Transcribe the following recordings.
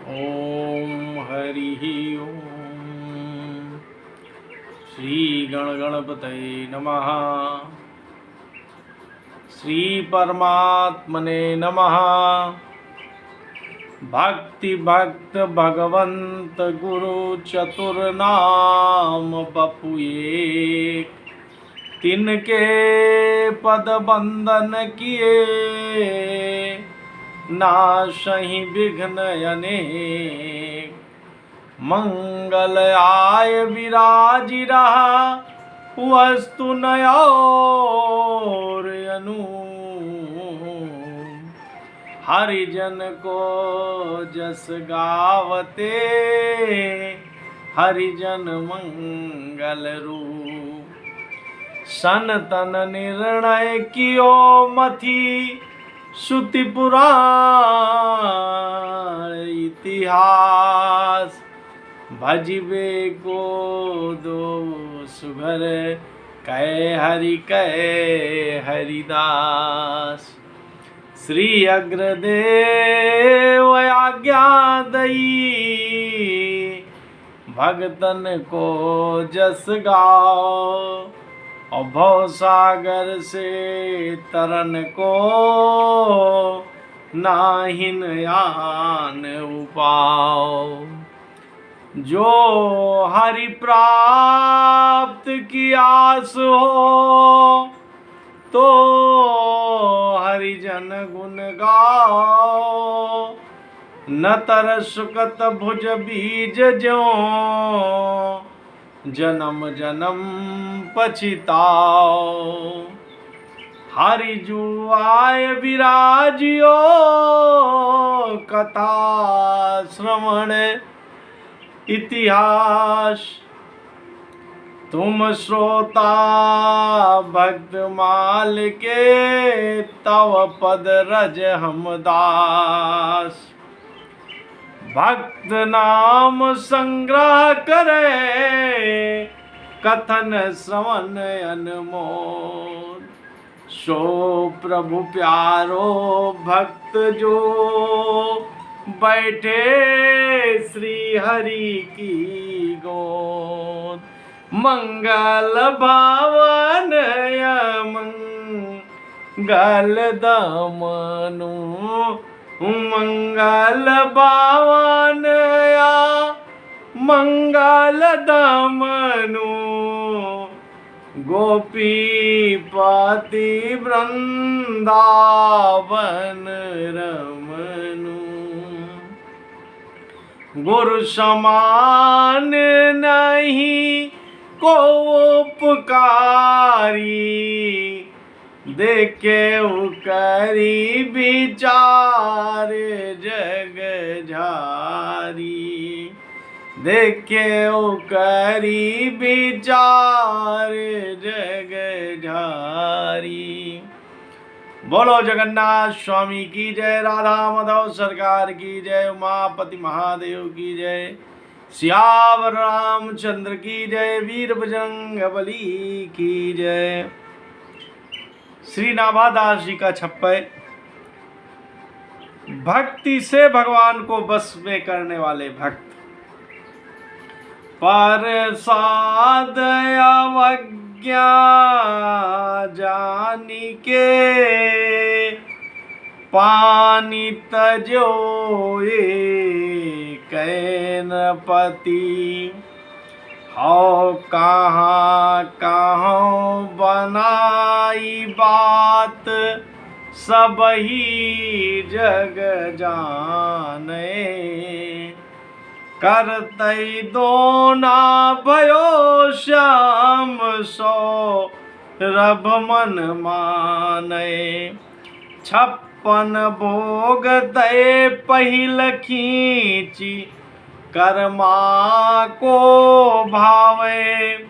ओम हरि ओम। श्री गणगणपतये नमः। श्री परमात्मने नमः। भक्ति भक्त भगवंत गुरु चतुर्नाम बपु एक। तिनके पद बंदन किए, नाशहि विघ्न अनेक। मंगल आय विराजि रहा, वस्तु न और अनूप। हरिजन को जस गावते, हरिजन मंगल रूप। सनतन निर्णय कियो मथि, श्रुति पुराण इतिहास। भजिबे को दो सुघर, कहे हरि कहे हरिदास। श्री अग्रदेव आज्ञा दई, भगतन को जस गाओ। और भव सागर से तरन को, नाहिन यान उपाओ। जो हरि प्राप्त की आस हो, तो हरिजन गुण गाओ। न तर सुकत भुज बीज ज्यों, जन्म जन्म पछिताओ। हरि जुआय विराजियो, कथा श्रवण इतिहास। तुम श्रोता भक्त माल के, तव पद रज हम दास। भक्त नाम संग्रह करे, कथन श्रवण अनमोल। सो प्रभु प्यारो भक्त जो, बैठे श्री हरि की गोद। मंगल भावन मंगल दमनु, मंगल भावन मंगल दमनु। गोपीपति वृंदावन रमनु। गुरु समान नहीं को उपकारी, देखे करी विचार जग झारी। देखे करी विचार जग झारी। बोलो जगन्नाथ स्वामी की जय। राधा माधव सरकार की जय। उमापति महादेव की जय। सियावर रामचंद्र की जय। वीर बजरंग बली की जय। श्री नाभादास जी का छप्पय। भक्ति से भगवान को बस में करने वाले भक्त। प्रसाद अवज्ञा जानी के, पानी तजोए कैन पति। हौ कहाँ कहाँ बनाई बात, सब ही जग जाने। करतई दोना भयो श्याम, सो रब मन माने। 56 भोग दे पहिल खींची, कर्मा को भावे।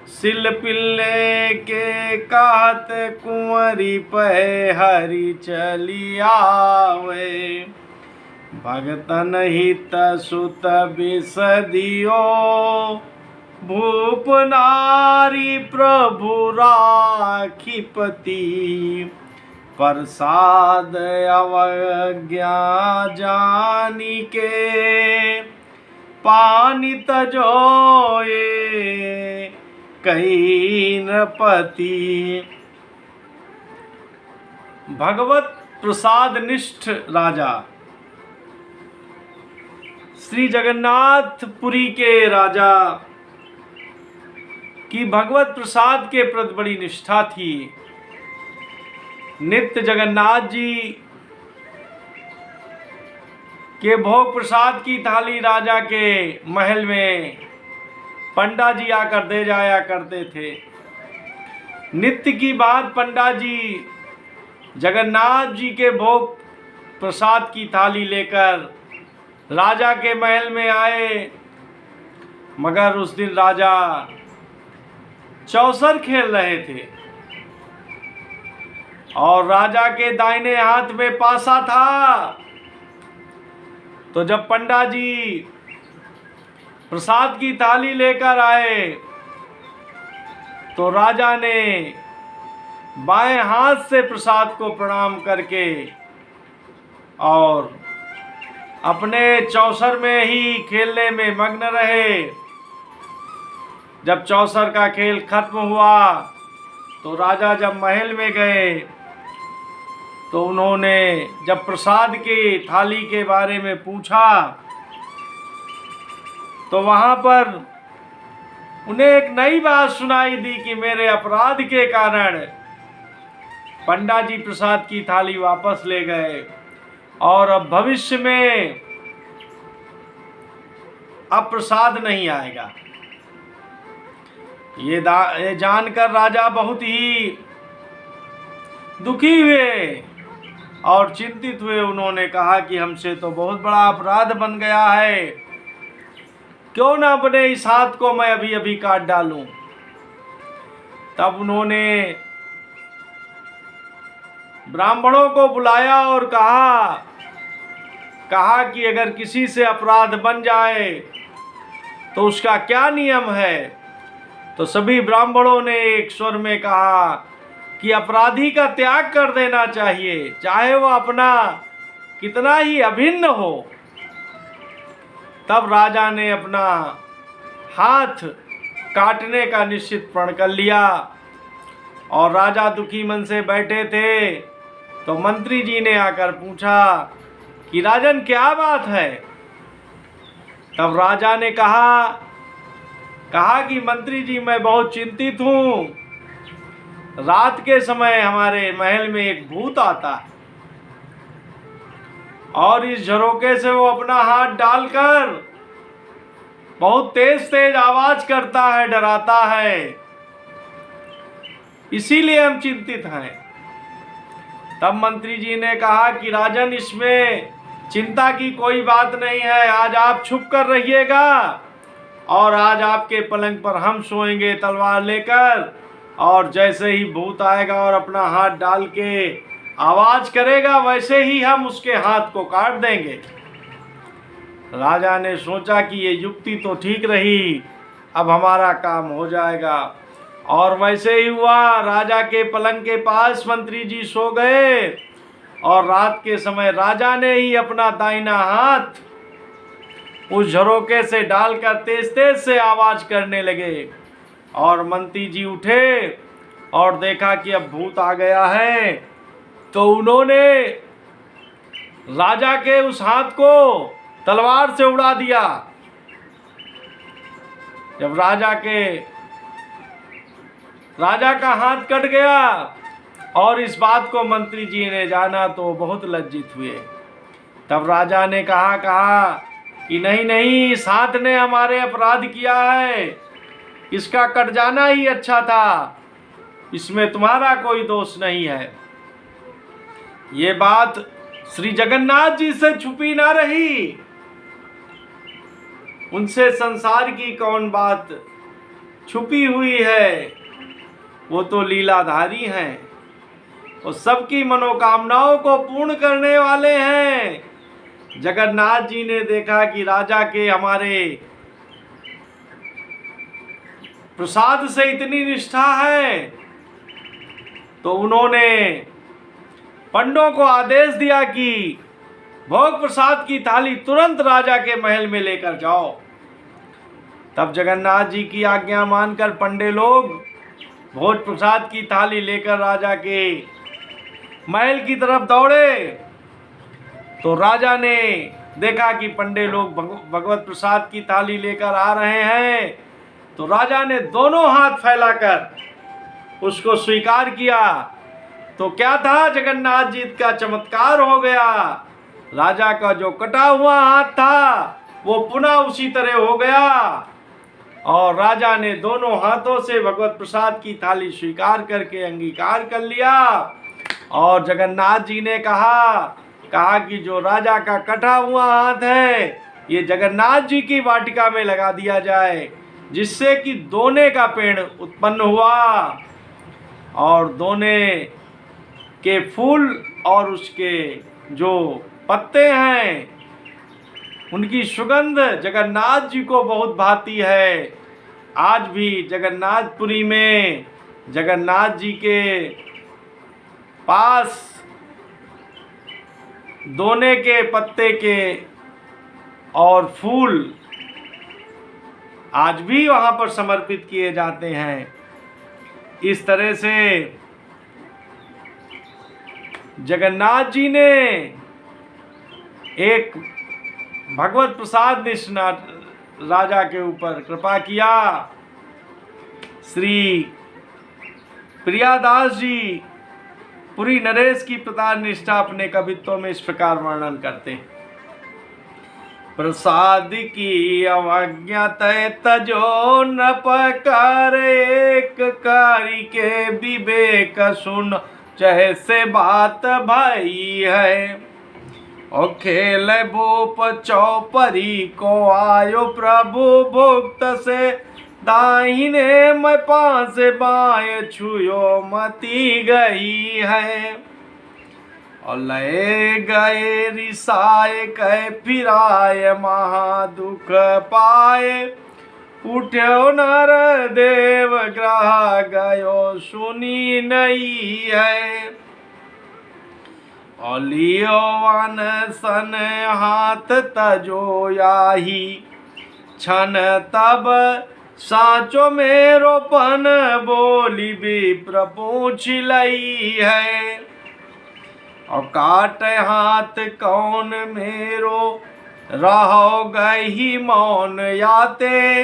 सिल पिल्ले के कहत, कुंवरी पे हरि चली आवे। भगतन हित सुत बिसदियो, भूप नारी प्रभु राखी पति। प्रसाद अवज्ञा जानी के पानी तजोए कई नृपति। भगवत प्रसाद निष्ठ राजा श्री जगन्नाथपुरी के राजा की भगवत प्रसाद के प्रति बड़ी निष्ठा थी। नित्य जगन्नाथ जी के भोग प्रसाद की थाली राजा के महल में पंडा जी आकर दे जाया करते थे। नित्य की बात पंडा जी जगन्नाथ जी के भोग प्रसाद की थाली लेकर राजा के महल में आए, मगर उस दिन राजा चौसर खेल रहे थे और राजा के दाहिने हाथ में पासा था। तो जब पंडा जी प्रसाद की थाली लेकर आए तो राजा ने बाएं हाथ से प्रसाद को प्रणाम करके और अपने चौसर में ही खेलने में मग्न रहे। जब चौसर का खेल खत्म हुआ तो राजा जब महल में गए तो उन्होंने जब प्रसाद की थाली के बारे में पूछा तो वहाँ पर उन्हें एक नई बात सुनाई दी कि मेरे अपराध के कारण पंडा जी प्रसाद की थाली वापस ले गए और अब भविष्य में अब प्रसाद नहीं आएगा। ये जानकर राजा बहुत ही दुखी हुए और चिंतित हुए। उन्होंने कहा कि हमसे तो बहुत बड़ा अपराध बन गया है, क्यों ना अपने इस हाथ को मैं अभी अभी काट डालूं। तब उन्होंने ब्राह्मणों को बुलाया और कहा कि अगर किसी से अपराध बन जाए तो उसका क्या नियम है। तो सभी ब्राह्मणों ने एक स्वर में कहा कि अपराधी का त्याग कर देना चाहिए, चाहे वह अपना कितना ही अभिन्न हो। तब राजा ने अपना हाथ काटने का निश्चित प्रण कर लिया और राजा दुखी मन से बैठे थे। तो मंत्री जी ने आकर पूछा कि राजन क्या बात है। तब राजा ने कहा कि मंत्री जी मैं बहुत चिंतित हूँ। रात के समय हमारे महल में एक भूत आता है और इस झरोके से वो अपना हाथ डालकर बहुत तेज तेज आवाज करता है, डराता है, इसीलिए हम चिंतित हैं। तब मंत्री जी ने कहा कि राजन इसमें चिंता की कोई बात नहीं है, आज आप छुप कर रहिएगा और आज आपके पलंग पर हम सोएंगे तलवार लेकर, और जैसे ही भूत आएगा और अपना हाथ डाल के आवाज करेगा वैसे ही हम उसके हाथ को काट देंगे। राजा ने सोचा कि ये युक्ति तो ठीक रही, अब हमारा काम हो जाएगा। और वैसे ही हुआ। राजा के पलंग के पास मंत्री जी सो गए और रात के समय राजा ने ही अपना दाहिना हाथ उस झरोके से डालकर तेज तेज से आवाज करने लगे और मंत्री जी उठे और देखा कि अब भूत आ गया है। तो उन्होंने राजा के उस हाथ को तलवार से उड़ा दिया। जब राजा का हाथ कट गया और इस बात को मंत्री जी ने जाना तो बहुत लज्जित हुए। तब राजा ने कहा कि नहीं, इस हाथ ने हमारे अपराध किया है, इसका कट जाना ही अच्छा था, इसमें तुम्हारा कोई दोष नहीं है। ये बात श्री जगन्नाथ जी से छुपी ना रही। उनसे संसार की कौन बात छुपी हुई है, वो तो लीलाधारी हैं, वो सबकी मनोकामनाओं को पूर्ण करने वाले हैं। जगन्नाथ जी ने देखा कि राजा के हमारे प्रसाद से इतनी निष्ठा है, तो उन्होंने पंडों को आदेश दिया कि भोग प्रसाद की थाली तुरंत राजा के महल में लेकर जाओ। तब जगन्नाथ जी की आज्ञा मानकर पंडे लोग भोज प्रसाद की थाली लेकर राजा के महल की तरफ दौड़े। तो राजा ने देखा कि पंडे लोग भगवत प्रसाद की थाली लेकर आ रहे हैं, तो राजा ने दोनों हाथ फैलाकर उसको स्वीकार किया। तो क्या था, जगन्नाथ जी का चमत्कार हो गया। राजा का जो कटा हुआ हाथ था वो पुनः उसी तरह हो गया और राजा ने दोनों हाथों से भगवत प्रसाद की थाली स्वीकार करके अंगीकार कर लिया। और जगन्नाथ जी ने कहा कि जो राजा का कटा हुआ हाथ है ये जगन्नाथ जी की वाटिका में लगा दिया जाए, जिससे कि दोने का पेड़ उत्पन्न हुआ और दोने के फूल और उसके जो पत्ते हैं उनकी सुगंध जगन्नाथ जी को बहुत भाती है। आज भी जगन्नाथपुरी में जगन्नाथ जी के पास दोने के पत्ते के और फूल आज भी वहाँ पर समर्पित किए जाते हैं। इस तरह से जगन्नाथ जी ने एक भगवत प्रसाद निष्ठा राजा के ऊपर कृपा किया। श्री प्रियादास जी पुरी नरेश की प्रसाद निष्ठा अपने कवित्वों में इस प्रकार वर्णन करते हैं। प्रसाद की अवज्ञा तय तजो न पकार, एक कारी के विवेक सुन चाहे से बात भाई है। और खेल भूप चौपरी को आयो प्रभु भुक्त से, दाहिने मैं पास बाएं छुयो मती गई है। और लय गए रिसाए कह फिराए महा दुख पाए, उठ्यो नर देव ग्रह गयो सुनी नहीं है। और लियो वन सन हाथ तजो याही, छन तब साचो मेरो पन बोली विप्र पूछ लई है। और काट हाथ कौन मेरो रहो गही मौन याते,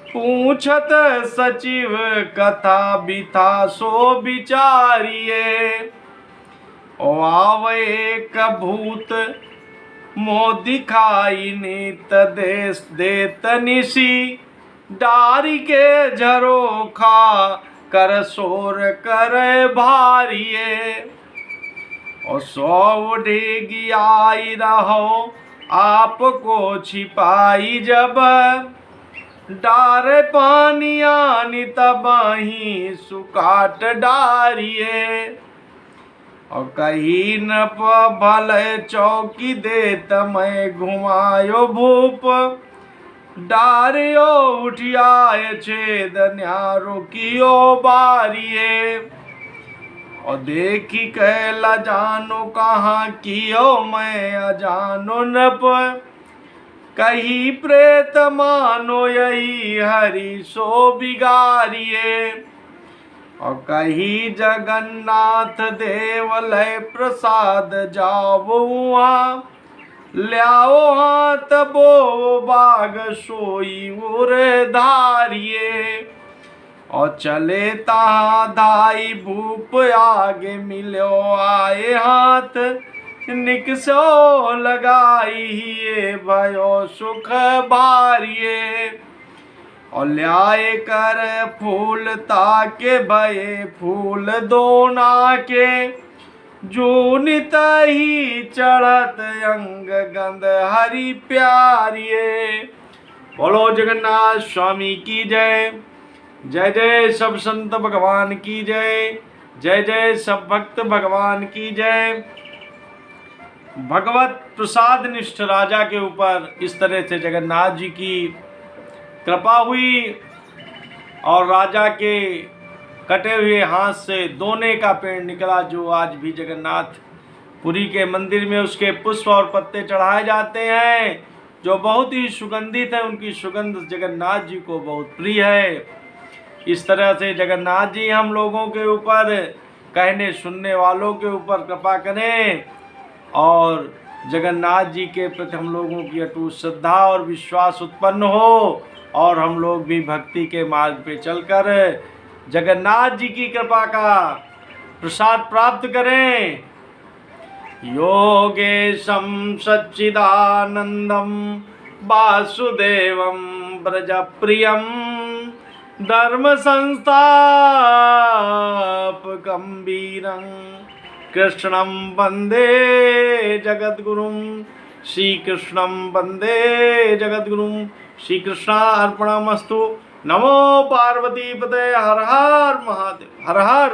पूछत सचिव कथा बिथा सो विचारिए। ओ आवे एक भूत मो दिखाई नित देश देत निशी, डारी के झरोखा कर शोर कर भारिये। और सौ डेगी आई रहो आपको छिपाई, जब डारे पानी आनी तबाही सुकाट डारिये। और कहीं न भल चौकी देत मैं घुमायो भूप, डारियो उठियाए छेद न्यारो कियो बारिये। और देखी कहला जानो कहाँ कियो मैं अजानो नप, कहीं प्रेत मानो यही हरि सो बिगारिये। और कहीं जगन्नाथ देव लय प्रसाद जाओ वहाँ, ल्याओ हाथ बो बाग सोई उर धारिये। और चले ता धाई भूप आगे मिलो आए हाथ, निकसो लगाई ये भयो सुख भारिये। और ल्याए कर फूल ताके भये फूल दोना के, जूनित ही चढ़त अंग गंध हरि प्यारिये। बोलो जगन्नाथ स्वामी की जय। जय जय सब संत भगवान की जय। जय जय सब भक्त भगवान की जय। भगवत प्रसाद निष्ठ राजा के ऊपर इस तरह से जगन्नाथ जी की कृपा हुई और राजा के कटे हुए हाथ से दोने का पेड़ निकला, जो आज भी जगन्नाथ पुरी के मंदिर में उसके पुष्प और पत्ते चढ़ाए जाते हैं जो बहुत ही सुगंधित है। उनकी सुगंध जगन्नाथ जी को बहुत प्रिय है। इस तरह से जगन्नाथ जी हम लोगों के ऊपर, कहने सुनने वालों के ऊपर कृपा करें और जगन्नाथ जी के प्रति हम लोगों की अटूट श्रद्धा और विश्वास उत्पन्न हो और हम लोग भी भक्ति के मार्ग पे चलकर जगन्नाथ जी की कृपा का प्रसाद प्राप्त करें। योगेशं सच्चिदानंदं वासुदेवं व्रजप्रियं धर्म संस्थापकं वीरं कृष्णं वंदे जगद्गुरुं। श्री कृष्णं वंदे जगद्गुरुं। श्री कृष्णार्पणमस्तु। नमो पार्वती पते। हर हर महादेव। हर हर।